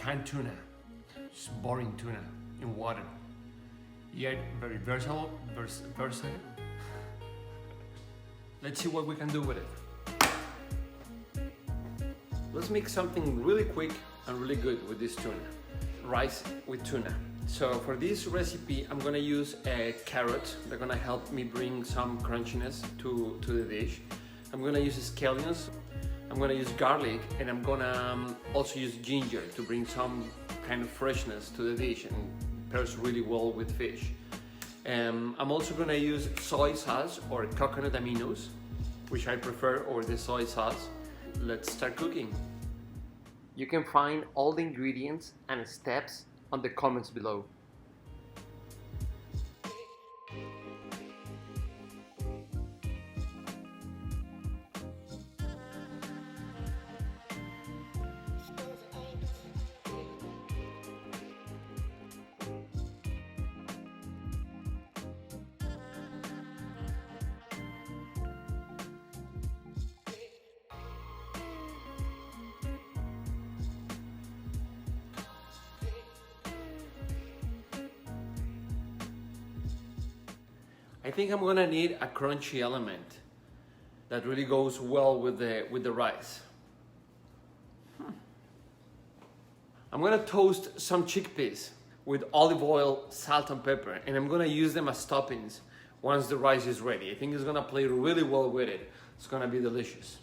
canned tuna, just boring tuna in water. Yet very versatile. Let's see what we can do with it. Let's make something really quick and really good with this tuna. Rice with tuna. So for this recipe, I'm gonna use a carrot. They're gonna help me bring some crunchiness to the dish. I'm gonna use scallions. I'm gonna use garlic, and I'm gonna also use ginger to bring some kind of freshness to the dish and pairs really well with fish. I'm also gonna use soy sauce or coconut aminos, which I prefer over the soy sauce. Let's start cooking. You can find all the ingredients and steps on the comments below. I think I'm gonna need a crunchy element that really goes well with the rice. I'm gonna toast some chickpeas with olive oil, salt and pepper, and I'm gonna use them as toppings once the rice is ready. I think it's gonna play really well with it. It's gonna be delicious.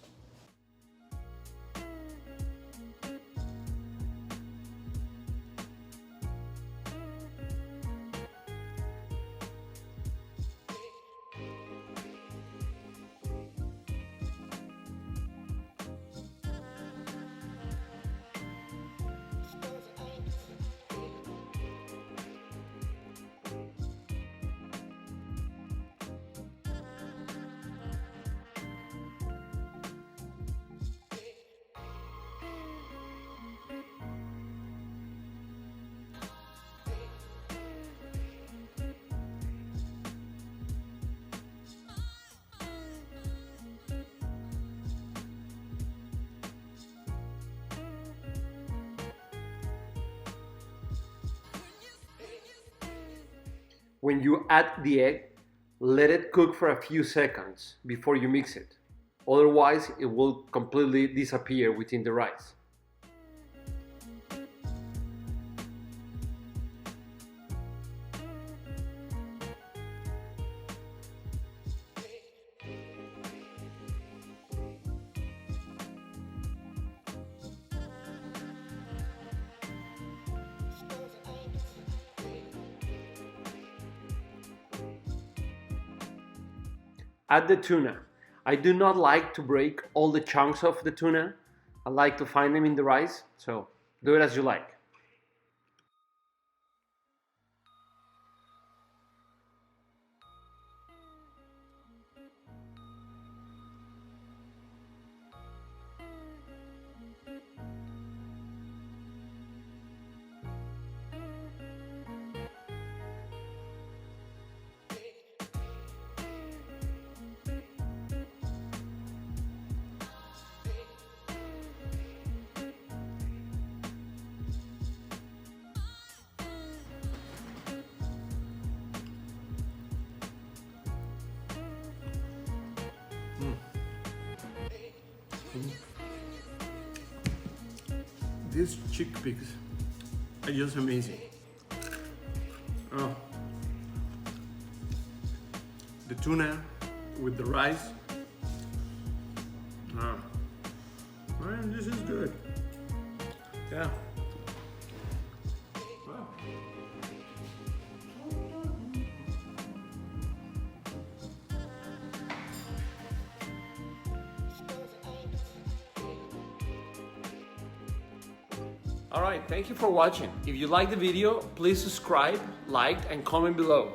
When you add the egg, let it cook for a few seconds before you mix it. Otherwise, it will completely disappear within the rice. Add the tuna. I do not like to break all the chunks of the tuna. I like to find them in the rice, so do it as you like. These chickpeas are just amazing. Oh, the tuna with the rice. Oh, man, this is good. Yeah. Wow. Alright, thank you for watching. If you liked the video, please subscribe, like, and comment below.